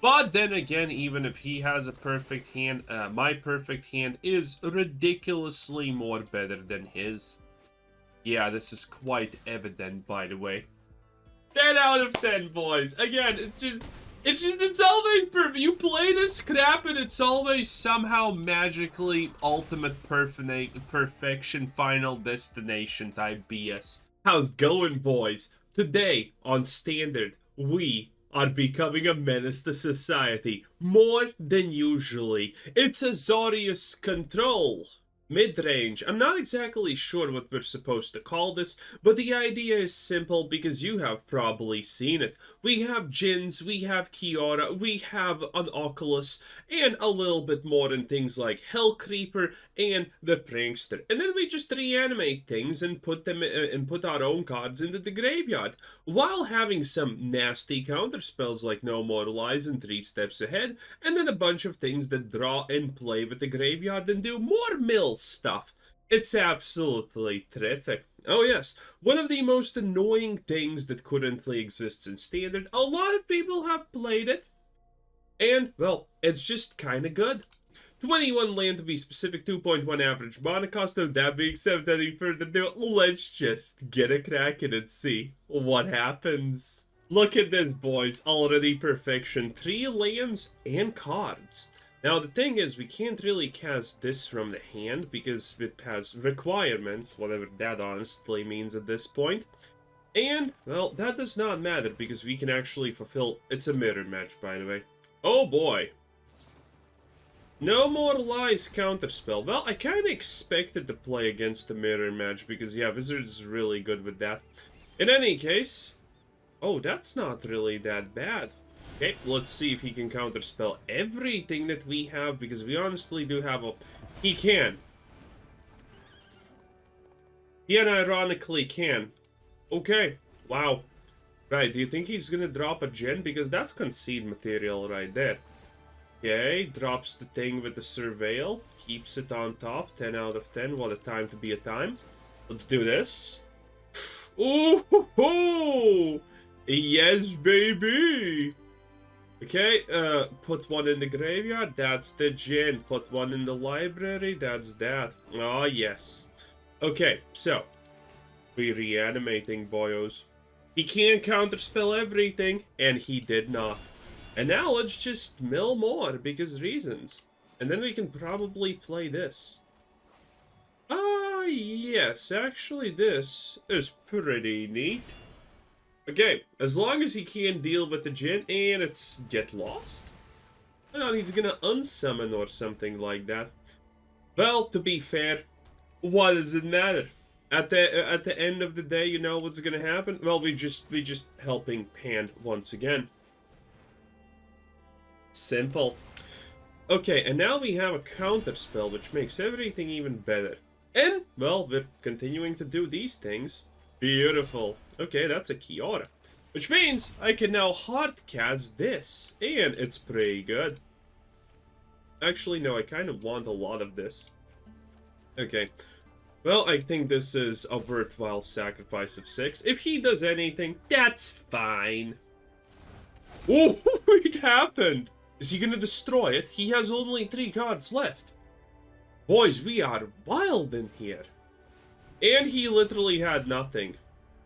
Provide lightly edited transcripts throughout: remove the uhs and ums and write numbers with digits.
But then again, even if he has a perfect hand, my perfect hand is ridiculously more better than his. Yeah, this is quite evident, by the way. 10 out of 10, boys. Again, it's always perfect. You play this crap and it's always somehow magically ultimate perfection, final destination type BS. How's it going, boys? Today, on Standard, we are becoming a menace to society more than usually. It's Azorius Control. Mid-range. I'm not exactly sure what we're supposed to call this, but the idea is simple because you have probably seen it. We have Djinns, we have Kiora, we have an Oculus, and a little bit more in things like Hallcreeper and the Prankster. And then we just reanimate things and put them and put our own cards into the graveyard, while having some nasty counter spells like No More Lies and 3 Steps Ahead, and then a bunch of things that draw and play with the graveyard and do more mill stuff. It's absolutely terrific. Oh yes, one of the most annoying things that currently exists in Standard. A lot of people have played it, and, well, it's just kinda good. 21 land to be specific, 2.1 average mana cost. Of that being said, without any further ado, let's just get a crack at it and see what happens. Look at this, boys. Already perfection. 3 lands and cards. Now, the thing is, we can't really cast this from the hand because it has requirements, whatever that honestly means at this point. And, well, that does not matter because we can actually fulfill... It's a mirror match, by the way. Oh boy. No More Lies counterspell. Well, I kind of expected to play against the mirror match because, yeah, Wizards is really good with that. In any case... Oh, that's not really that bad. Okay, let's see if he can counterspell everything that we have, because we honestly do have a... He can. He unironically can. Okay, wow. Right, do you think he's gonna drop a Djinn? Because that's concede material right there. Okay, drops the thing with the Surveil. Keeps it on top. 10 out of 10. What a time to be a time. Let's do this. Ooh, hoo, hoo. Yes, baby! Okay, put one in the graveyard, that's the Djinn. Put one in the library, that's that. Oh, yes. Okay, so, we're reanimating, boyos. He can't counterspell everything, and he did not. And now let's just mill more, because reasons. And then we can probably play this. Yes, actually this is pretty neat. Okay, as long as he can't deal with the Djinn and it's get lost. I know he's gonna unsummon or something like that. Well, to be fair, what does it matter? At the end of the day, you know what's gonna happen? Well, we just helping Pan once again. Simple. Okay, and now we have a counter spell which makes everything even better. And, well, we're continuing to do these things. Beautiful. Okay, that's a Kiora. Which means I can now hardcast this. And it's pretty good. Actually, no, I kind of want a lot of this. Okay. Well, I think this is a worthwhile sacrifice of 6. If he does anything, that's fine. Oh, it happened! Is he gonna destroy it? He has only 3 cards left. Boys, we are wild in here. And he literally had nothing.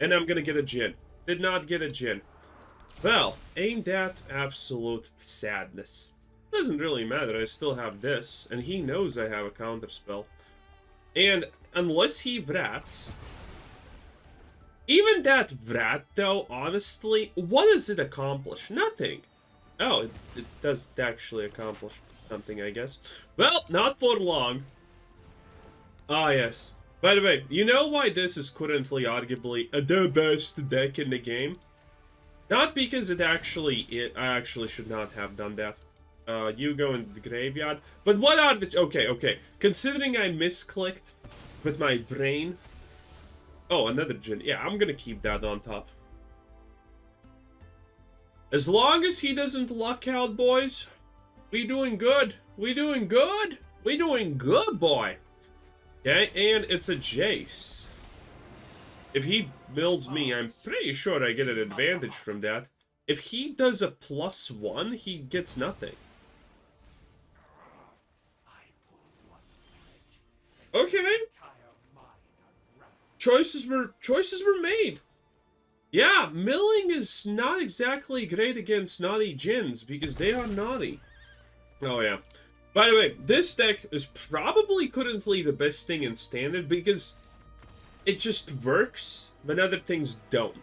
And I'm gonna get a Djinn. Did not get a Djinn. Well, ain't that absolute sadness. Doesn't really matter, I still have this. And he knows I have a counterspell. And unless he vrats... Even that vrat, though, honestly, what does it accomplish? Nothing. Oh, it does actually accomplish something, I guess. Well, not for long. Ah, yes. By the way, you know why this is currently arguably the best deck in the game? Not because I actually should not have done that. You go into the graveyard. But what are the... Okay. Considering I misclicked with my brain... Oh, another Djinn. Yeah, I'm gonna keep that on top. As long as he doesn't luck out, boys, we doing good. We doing good. We doing good, boy. Okay, and it's a Jace. If he mills me, I'm pretty sure I get an advantage from that. If he does a +1, he gets nothing. Okay. Choices were made. Yeah, milling is not exactly great against naughty djinns because they are naughty. Oh yeah. By the way, this deck is probably currently the best thing in standard because it just works when other things don't.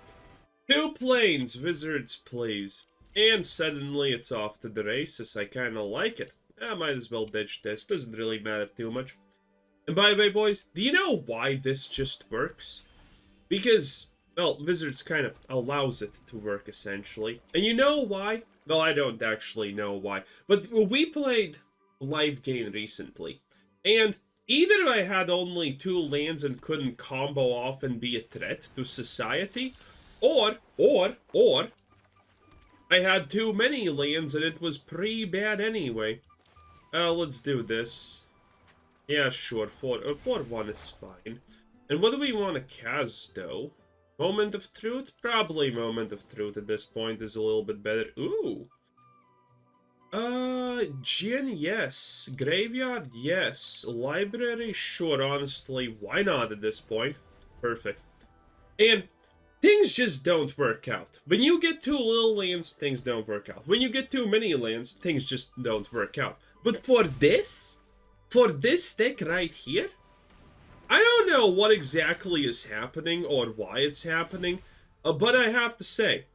2 planes, Wizards please. And suddenly it's off to the races. I kinda like it. I might as well ditch this. Doesn't really matter too much. And by the way, boys, do you know why this just works? Because, well, Wizards kind of allows it to work, essentially. And you know why? Well, I don't actually know why. But we played Live Gain recently. And either I had only 2 lands and couldn't combo off and be a threat to society, or I had too many lands and it was pretty bad anyway. Let's do this. Yeah, sure, 4-1 is fine. And what do we want to cast, though? Moment of Truth? Probably Moment of Truth at this point is a little bit better. Ooh. Djinn, yes. Graveyard, yes. Library, sure, honestly. Why not at this point? Perfect. And things just don't work out. When you get too little lands, things don't work out. When you get too many lands, things just don't work out. But for this deck right here, I don't know what exactly is happening or why it's happening, but I have to say,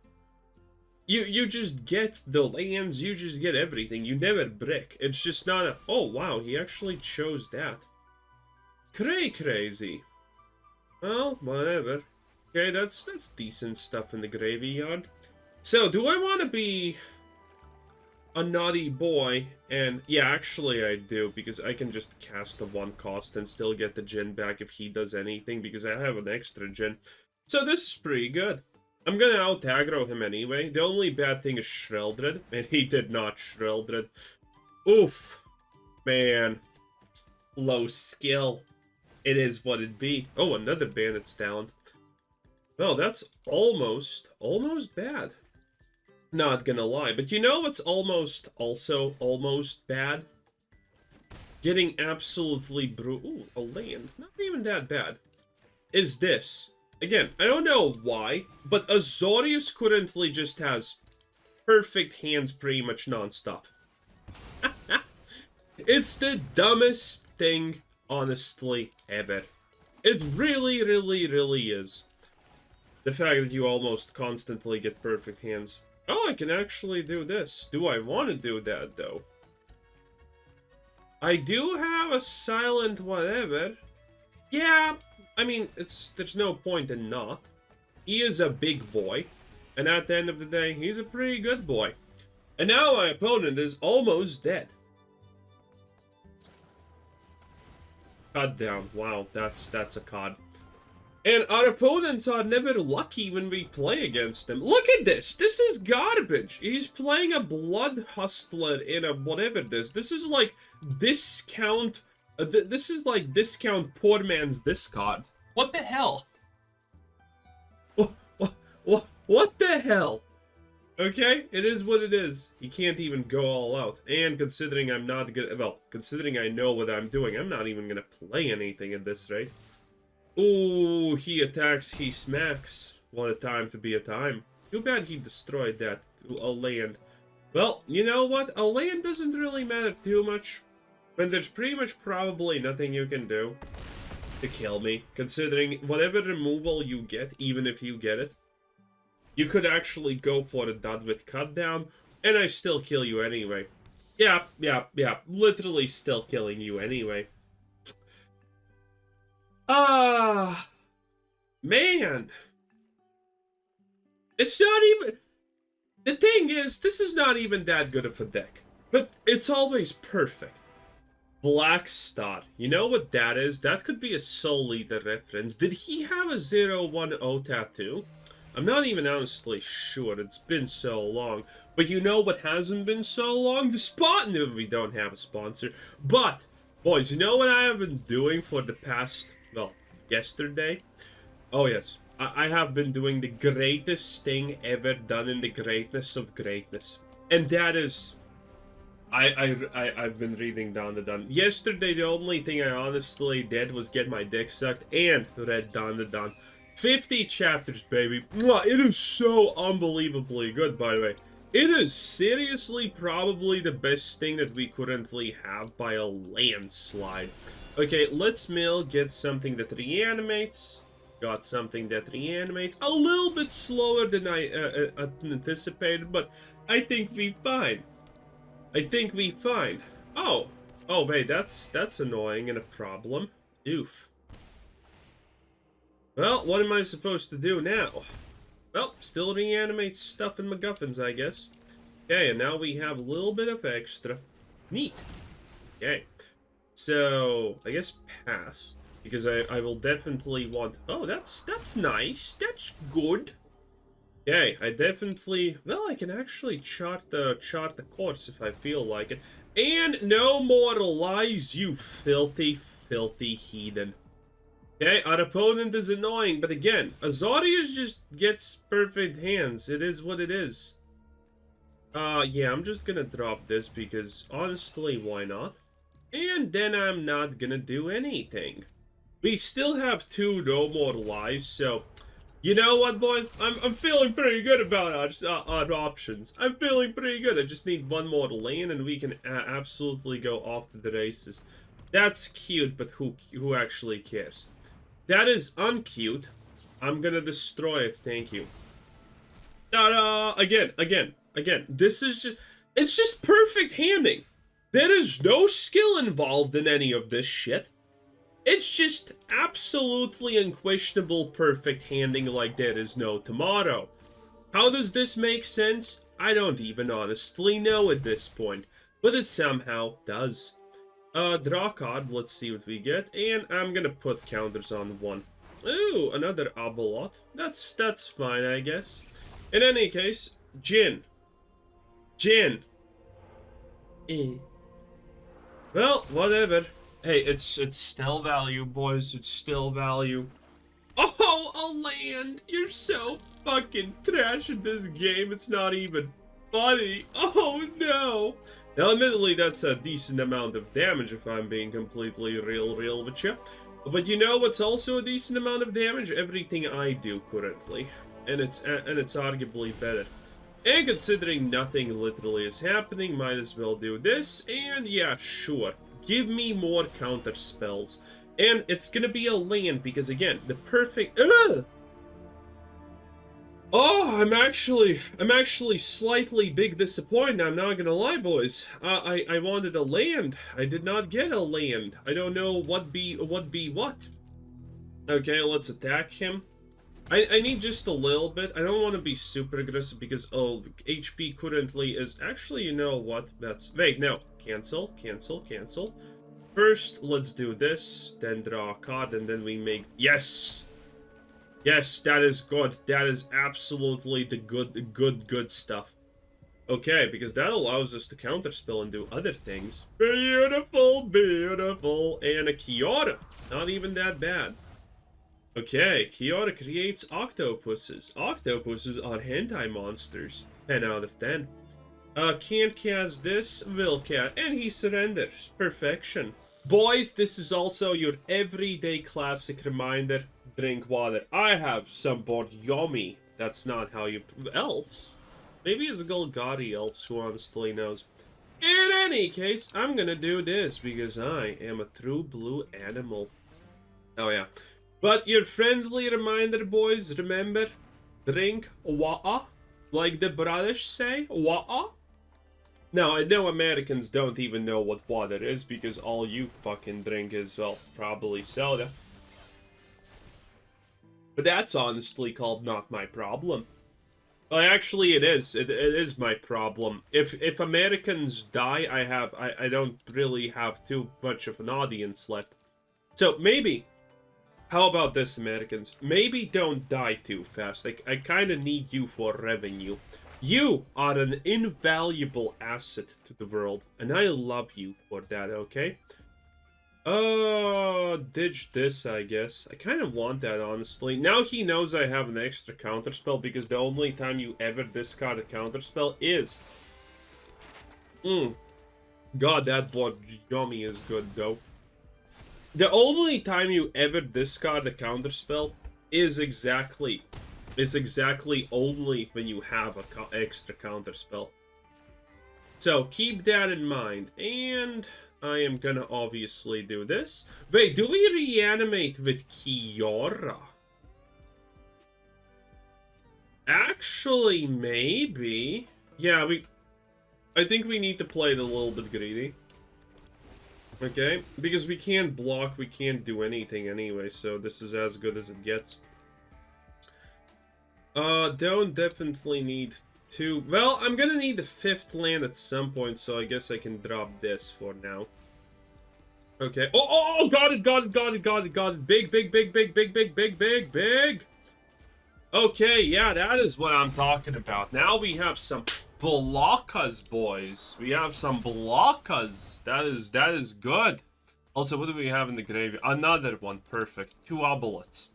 you just get the lands, you just get everything, you never brick. It's just not a, oh wow, he actually chose that. Crazy. Well, whatever. Okay, that's decent stuff in the graveyard. So, do I want to be a naughty boy? And yeah, actually I do, because I can just cast the 1 cost and still get the Djinn back if he does anything, because I have an extra Djinn. So this is pretty good. I'm gonna out-aggro him anyway. The only bad thing is Shreldred, and he did not Shreldred. Oof. Man. Low skill. It is what it be. Oh, another Bandit's Talent. Well, that's almost bad. Not gonna lie, but you know what's almost bad? Getting absolutely ooh, a land, not even that bad, is this. Again, I don't know why, but Azorius currently just has perfect hands pretty much non-stop. It's the dumbest thing, honestly, ever. It really is. The fact that you almost constantly get perfect hands. Oh, I can actually do this. Do I want to do that, though? I do have a silent whatever. Yeah, I mean, there's no point in not. He is a big boy. And at the end of the day, he's a pretty good boy. And now my opponent is almost dead. Cut down. Wow, that's a cod. And our opponents are never lucky when we play against them. Look at this! This is garbage! He's playing a Blood Hustler in a whatever this. This is like discount... this is like discount poor man's discard. What the hell? What the hell? Okay, it is what it is. You can't even go all out. And considering I'm not good... Well, considering I know what I'm doing, I'm not even gonna play anything at this rate. Ooh, he attacks, he smacks. What a time to be a time. Too bad he destroyed that, a land. Well, you know what? A land doesn't really matter too much. But there's pretty much probably nothing you can do to kill me. Considering whatever removal you get, even if you get it, you could actually go for a dot with cut down, and I still kill you anyway. Yeah. Literally still killing you anyway. Man. It's not even... The thing is, this is not even that good of a deck. But it's always perfect. Black Star. You know what that is? That could be a Soul Eater reference. Did he have a 0-1-0 tattoo? I'm not even honestly sure. It's been so long. But you know what hasn't been so long? The spot. No, we don't have a sponsor. But, boys, you know what I have been doing for the past... Well, yesterday? Oh, yes. I have been doing the greatest thing ever done in the greatness of greatness. And that is... I've been reading Dawn to Dawn. Yesterday, the only thing I honestly did was get my dick sucked and read Dawn to Dawn. 50 chapters, baby. Mwah, it is so unbelievably good, by the way. It is seriously probably the best thing that we currently have by a landslide. Okay, let's get something that reanimates. Got something that reanimates. A little bit slower than I anticipated, but I think we fine. I think we fine. Oh, wait, that's annoying and a problem. Oof. Well, what am I supposed to do now? Well, still reanimate stuff and MacGuffins, I guess. Okay, and now we have a little bit of extra. Neat. Okay. So, I guess pass. Because I will definitely want... Oh, that's nice. That's good. Okay, I definitely... Well, I can actually chart the course if I feel like it. And no more lies, you filthy, filthy heathen. Okay, our opponent is annoying, but again, Azorius just gets perfect hands. It is what it is. Yeah, I'm just gonna drop this because, honestly, why not? And then I'm not gonna do anything. We still have 2 no more lies, so... You know what, boys? I'm feeling pretty good about our options. I'm feeling pretty good. I just need 1 more lane and we can absolutely go off to the races. That's cute, but who actually cares? That is uncute. I'm gonna destroy it, thank you. Again. This is just... It's just perfect handing. There is no skill involved in any of this shit. It's just absolutely unquestionable perfect handing like there is no tomorrow. How does this make sense? I don't even honestly know at this point, but it somehow does. Draw card, let's see what we get, and I'm gonna put counters on 1. Ooh, another Abolot. That's fine, I guess. In any case, Djinn. Well, whatever. Hey, it's still value, boys. It's still value. Oh, a land! You're so fucking trash at this game. It's not even funny. Oh, no. Now, admittedly, that's a decent amount of damage if I'm being completely real with you. But you know what's also a decent amount of damage? Everything I do currently. And it's arguably better. And considering nothing literally is happening, might as well do this. And yeah, sure. Give me more counter spells. And it's gonna be a land because, again, the perfect... Ugh! Oh, I'm actually slightly big disappointed, I'm not gonna lie, boys. I wanted a land. I did not get a land. I don't know what be what. Okay, let's attack him. I need just a little bit. I don't want to be super aggressive because, oh, HP currently is... Actually, you know what? Wait, no. Cancel. First, let's do this, then draw a card, and then we make... Yes! Yes, that is good. That is absolutely the good stuff. Okay, because that allows us to counterspell and do other things. Beautiful, beautiful. And a Kiora. Not even that bad. Okay, Kiora creates octopuses. Octopuses are hentai monsters. 10 out of 10. Can't cast this, will cast, and he surrenders. Perfection. Boys, this is also your everyday classic reminder. Drink water. I have some Boryomi. That's not how you... Elves? Maybe it's Golgari elves, who honestly knows. In any case, I'm gonna do this, because I am a true blue animal. Oh yeah. But your friendly reminder, boys, remember, drink water, like the British say, water. Now, I know Americans don't even know what water is, because all you fucking drink is, well, probably soda. But that's honestly called not my problem. Well, actually, it is. It is my problem. If Americans die, I don't really have too much of an audience left. So, maybe... How about this, Americans? Maybe don't die too fast. I kind of need you for revenue. You are an invaluable asset to the world, and I love you for that, okay? Ditch this, I guess. I kind of want that, honestly. Now he knows I have an extra counterspell, because the only time you ever discard a counterspell is... God, that blood yummy is good, though. The only time you ever discard a counterspell is exactly only when you have an extra counterspell. So, keep that in mind. And... I am gonna obviously do this. Wait, do we reanimate with Kiora? Actually, maybe. Yeah, I think we need to play it a little bit greedy. Okay? Because we can't block, we can't do anything anyway, so this is as good as it gets. Don't definitely need to... Well, I'm gonna need the 5th land at some point, so I guess I can drop this for now. Okay. Oh, got it. Big. Okay, yeah, that is what I'm talking about. Now we have some blockers, boys. We have some blockers. That is good. Also, what do we have in the graveyard? Another one. Perfect. 2 obelisks.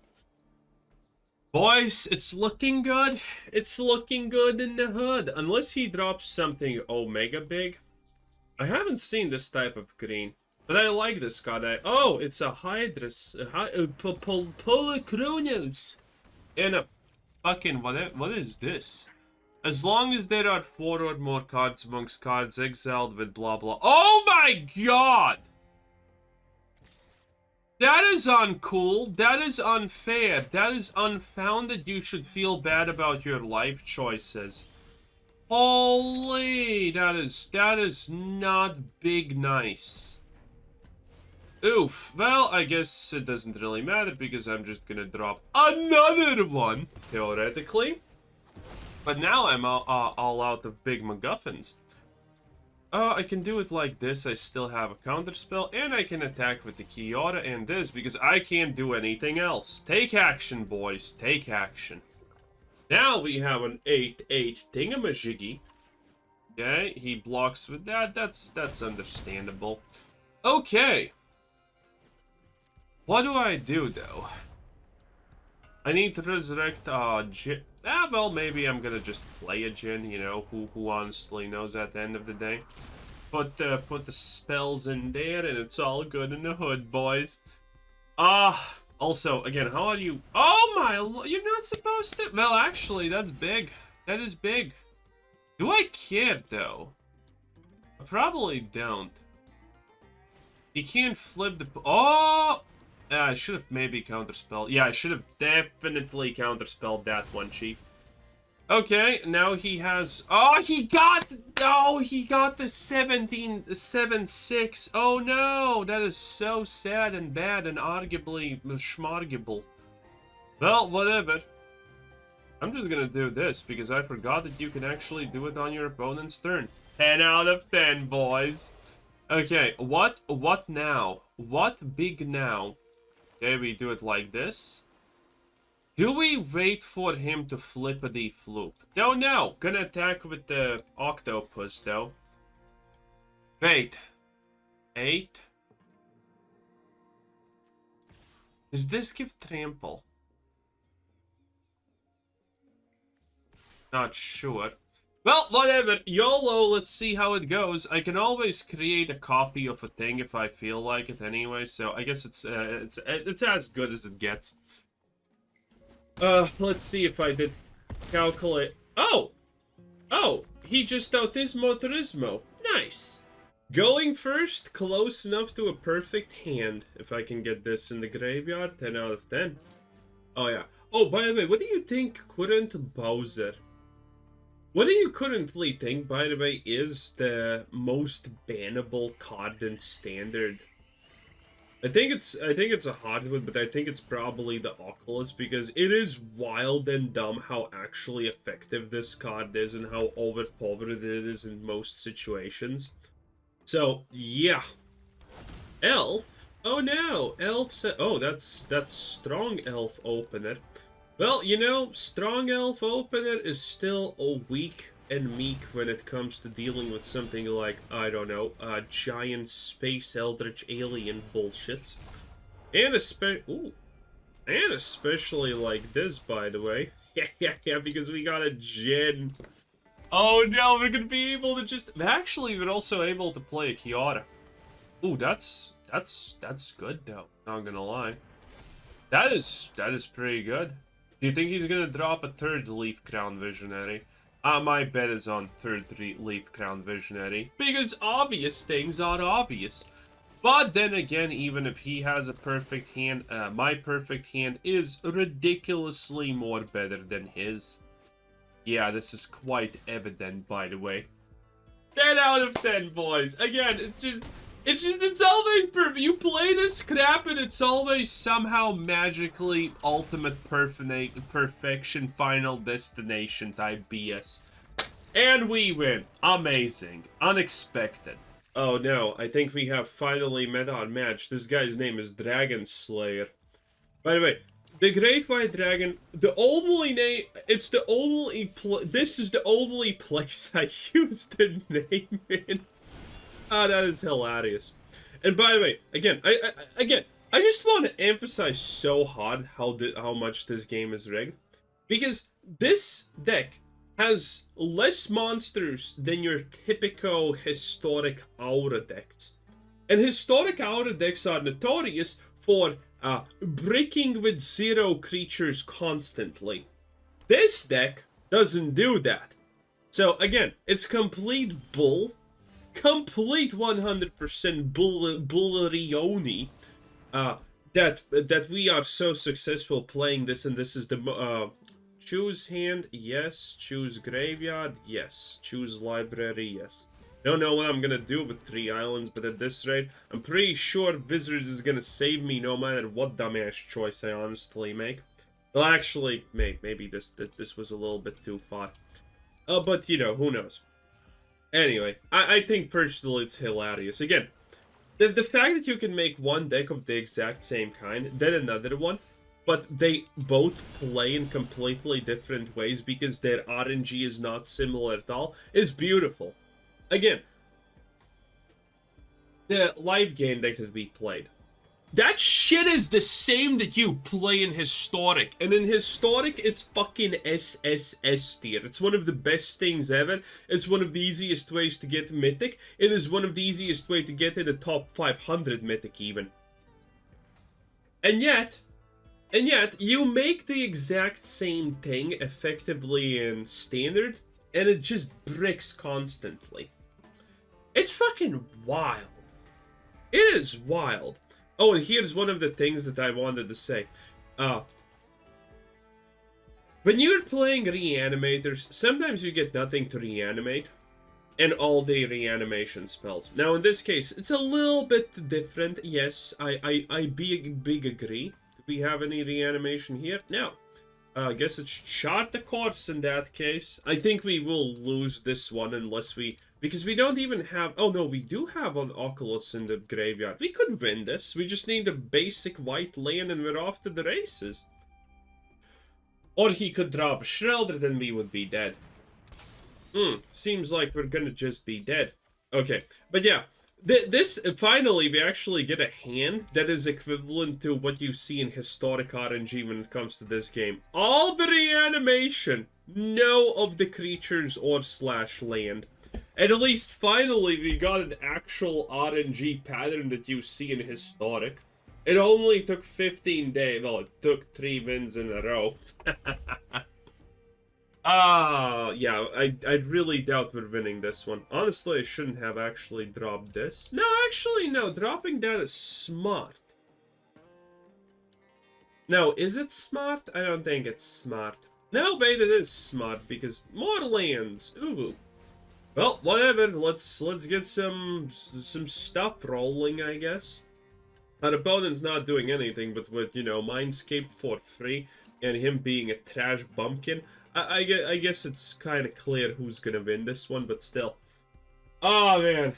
Boys, it's looking good. It's looking good in the hood. Unless he drops something omega big. I haven't seen this type of green. But I like this card. Oh, it's a Hydrus. Polychronos. And a fucking... What is this? As long as there are 4 or more cards amongst cards exiled with blah blah. Oh my god! That is uncool. That is unfair. That is unfounded. You should feel bad about your life choices. Holy, that is not big nice. Oof. Well, I guess it doesn't really matter because I'm just gonna drop another one, theoretically. But now I'm all out of big MacGuffins. I can do it like this. I still have a counterspell, and I can attack with the Kiora and this because I can't do anything else. Take action, boys. Take action. Now we have an 8/8 thingamajiggy. Okay, he blocks with that. That's understandable. Okay. What do I do, though? I need to resurrect Djinn. Well, maybe I'm gonna just play a Djinn, you know, who honestly knows at the end of the day. Put the spells in there, and it's all good in the hood, boys. Also, again, how are you? Oh my, you're not supposed to. Well, actually, that's big. That is big. Do I care, though? I probably don't. He can't flip the... Oh! I should have maybe counterspelled. Yeah, I should have definitely counterspelled that one, Chief. Okay, now he has... Oh, he got the 7/6. Oh no, that is so sad and bad and arguably schmargable. Well, whatever. I'm just gonna do this because I forgot that you can actually do it on your opponent's turn. 10 out of 10, boys. Okay, what now? What big now? Okay, we do it like this. Do we wait for him to flip the floop? Don't know. Gonna attack with the octopus, though. Wait. 8? Does this give trample? Not sure. Well, whatever. YOLO, let's see how it goes. I can always create a copy of a thing if I feel like it anyway, so I guess it's as good as it gets. Let's see if I did calculate. Oh! Oh! He just autismo turismo. Nice! Going first, close enough to a perfect hand. If I can get this in the graveyard, 10 out of 10. Oh, yeah. Oh, by the way, what do you think current Bowser? What do you currently think, by the way, is the most bannable card in Standard? I think it's a hard one, but I think it's probably the Oculus, because it is wild and dumb how actually effective this card is and how overpowered it is in most situations. So, yeah. Elf? Oh no! Elf said... Oh, that's Strong Elf Opener. Well, you know, Strong Elf Opener is still a weak and meek when it comes to dealing with something like, I don't know, giant space eldritch alien bullshits. And especially like this, by the way. Yeah, because we got a Djinn. Oh no, we're gonna be able to just... Actually, we're also able to play a Kiora. Ooh, that's good though, not gonna lie. That is pretty good. Do you think he's gonna drop a third Leaf Crown Visionary? My bet is on third Leaf Crown Visionary. Because obvious things are obvious. But then again, even if he has a perfect hand, my perfect hand is ridiculously more better than his. Yeah, this is quite evident, by the way. 10 out of 10, boys. Again, it's always perfect. You play this crap and it's always somehow magically ultimate perfection, final destination type BS. And we win. Amazing. Unexpected. Oh no, I think we have finally met our match. This guy's name is Dragon Slayer. By the way, the Great White Dragon, the only name, it's the only, this is the only place I used the name in. Ah, that is hilarious. And by the way, again, I just want to emphasize so hard how much this game is rigged. Because this deck has less monsters than your typical historic aura decks. And historic aura decks are notorious for breaking with 0 creatures constantly. This deck doesn't do that. So again, it's complete bull. Complete 100% bullerioni. That we are so successful playing this, and this is the choose hand, yes. Choose graveyard, yes. Choose library, yes. Don't know what I'm gonna do with 3 islands, but at this rate, I'm pretty sure Wizards is gonna save me no matter what dumbass choice I honestly make. Well, actually, maybe this was a little bit too far. But you know, who knows. Anyway, I think personally it's hilarious. Again, the fact that you can make one deck of the exact same kind, then another one, but they both play in completely different ways because their RNG is not similar at all, is beautiful. Again, the live game deck that we played, that shit is the same that you play in Historic. And in Historic, it's fucking SSS tier. It's one of the best things ever. It's one of the easiest ways to get Mythic. It is one of the easiest ways to get in the top 500 Mythic even. And yet, you make the exact same thing effectively in Standard, and it just bricks constantly. It's fucking wild. It is wild. Oh, and here's one of the things that I wanted to say. When you're playing reanimators, sometimes you get nothing to reanimate, and all day reanimation spells. Now, in this case, it's a little bit different. Yes, I big agree. Do we have any reanimation here? No. I guess it's chart the course in that case. I think we will lose this one unless we... Because we don't even have... Oh, no, we do have an Oculus in the graveyard. We could win this. We just need a basic white land and we're off to the races. Or he could drop a Shredder, then we would be dead. Seems like we're gonna just be dead. Okay, but yeah. Finally, we actually get a hand that is equivalent to what you see in Historic RNG when it comes to this game. All the reanimation, no of the creatures or / land. At least, finally, we got an actual RNG pattern that you see in Historic. It only took 15 days. Well, it took 3 wins in a row. Yeah, I really doubt we're winning this one. Honestly, I shouldn't have actually dropped this. No, actually, no. Dropping that is smart. No, is it smart? I don't think it's smart. No, wait, it is smart, because more lands. Ooh. Well, whatever. Let's get some stuff rolling, I guess. Our opponent's not doing anything, but with, you know, Mindscape for free and him being a trash bumpkin, I guess it's kind of clear who's gonna win this one, but still. Oh, man.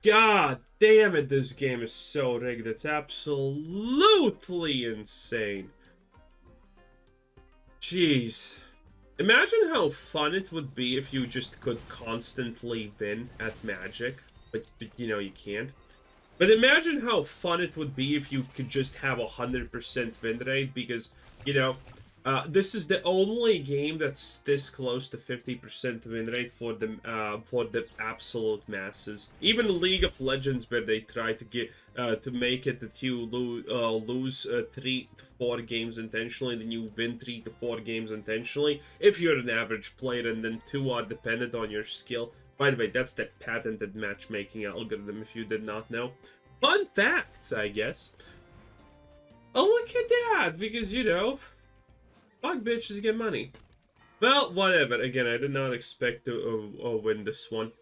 God damn it, this game is so rigged. It's absolutely insane. Jeez. Imagine how fun it would be if you just could constantly win at Magic. But you know, you can't. But imagine how fun it would be if you could just have 100% win rate, because, you know, this is the only game that's this close to 50% win rate for the absolute masses. Even League of Legends, where they try to get to make it that you lose 3 to 4 games intentionally, then you win 3 to 4 games intentionally if you're an average player, and then 2 are dependent on your skill. By the way, that's the patented matchmaking algorithm, if you did not know. Fun facts, I guess. Oh, look at that! Because, you know, fuck bitches get money. Well, whatever. Again, I did not expect to win this one.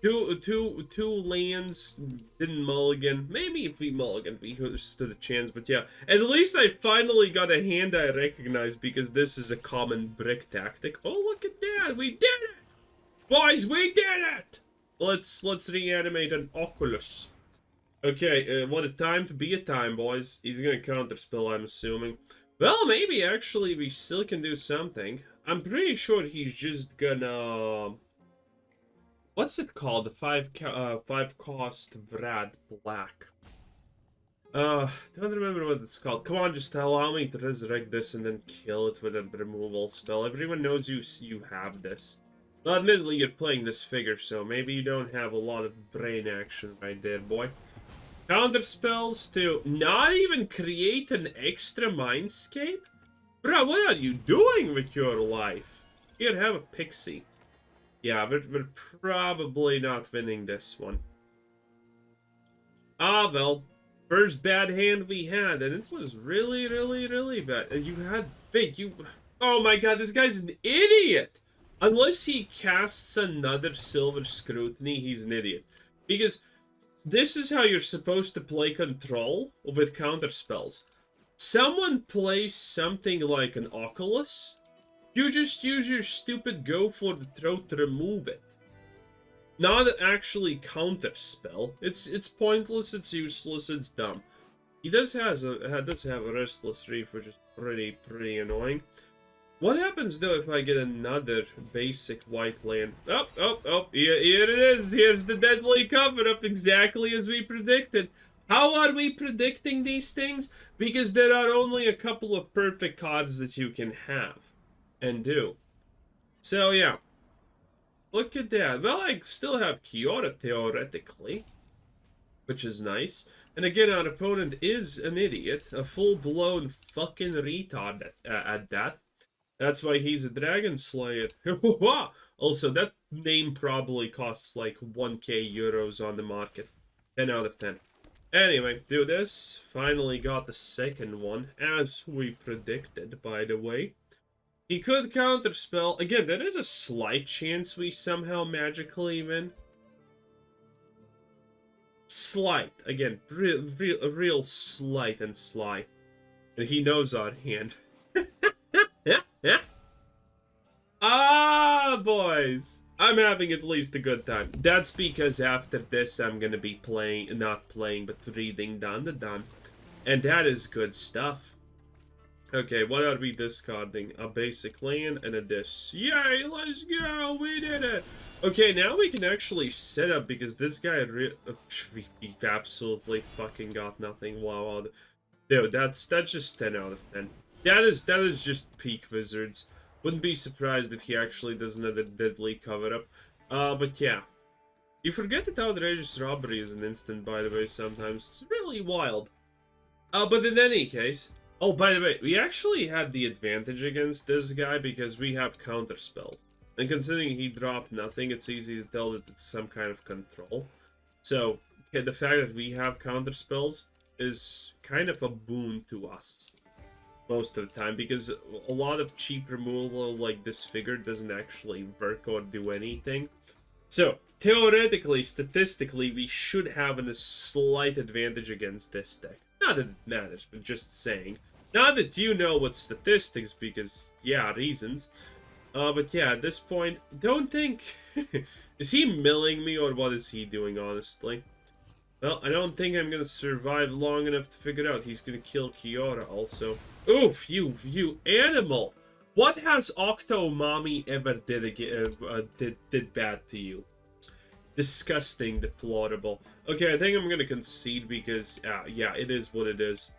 Two lands, didn't mulligan. Maybe if we mulligan, we stood a chance, but yeah. At least I finally got a hand I recognize, because this is a common brick tactic. Oh, look at that! We did it! Boys, we did it! Let's reanimate an Oculus. Okay, what a time to be a time, boys. He's gonna counterspell, I'm assuming. Well, maybe actually we still can do something. I'm pretty sure he's just gonna... What's it called? The 5 cost Brad Black. Don't remember what it's called. Come on, just allow me to resurrect this and then kill it with a removal spell. Everyone knows you have this. Well, admittedly, you're playing this figure, so maybe you don't have a lot of brain action right there, boy. Counter spells to not even create an extra mindscape? Bro, what are you doing with your life? Here, have a pixie. Yeah, we're probably not winning this one. Ah, well. First bad hand we had, and it was really, really, really bad. And you had... Wait, you... Oh my god, this guy's an idiot! Unless he casts another Silver Scrutiny, he's an idiot. Because this is how you're supposed to play Control with counter spells. Someone plays something like an Oculus, you just use your stupid Go for the Throat to remove it. Not actually counter spell. It's pointless, it's useless, it's dumb. He does have a Restless Reef, which is pretty annoying. What happens, though, if I get another basic white land? Oh, here it is. Here's the deadly cover-up, exactly as we predicted. How are we predicting these things? Because there are only a couple of perfect cards that you can have and do. So, yeah. Look at that. Well, I still have Kiora, theoretically, which is nice. And again, our opponent is an idiot, a full-blown fucking retard at that. That's why he's a Dragon Slayer. Also, that name probably costs like 1k euros on the market. 10 out of 10. Anyway, do this. Finally got the second one, as we predicted, by the way. He could counterspell. Again, there is a slight chance we somehow magically win. Slight. Again, real slight and sly. And he knows our hand. Ah, boys. I'm having at least a good time. That's because after this, I'm gonna be not playing, but reading Down the Dawn. And that is good stuff. Okay, what are we discarding? A basic land and a disc. Yay, let's go! We did it! Okay, now we can actually set up, because this guy we absolutely fucking got nothing. Wow. Dude, that's just 10 out of 10. That is just peak Wizards. Wouldn't be surprised if he actually does another deadly cover-up. But yeah. You forget that Outrageous Robbery is an instant, by the way, sometimes. It's really wild. But in any case... Oh, by the way, we actually had the advantage against this guy because we have counter spells. And considering he dropped nothing, it's easy to tell that it's some kind of control. So, okay, the fact that we have counter spells is kind of a boon to us. Most of the time, because a lot of cheap removal like this figure doesn't actually work or do anything. So, theoretically, statistically, we should have a slight advantage against this deck. Not that it matters, but just saying. Not that you know what statistics, because, yeah, reasons. But yeah, at this point, don't think... Is he milling me, or what is he doing, honestly? Well, I don't think I'm gonna survive long enough to figure out. He's gonna kill Kiora also. Oof, you animal! What has Octo Mommy ever did bad to you? Disgusting, deplorable. Okay, I think I'm gonna concede because, yeah, it is what it is.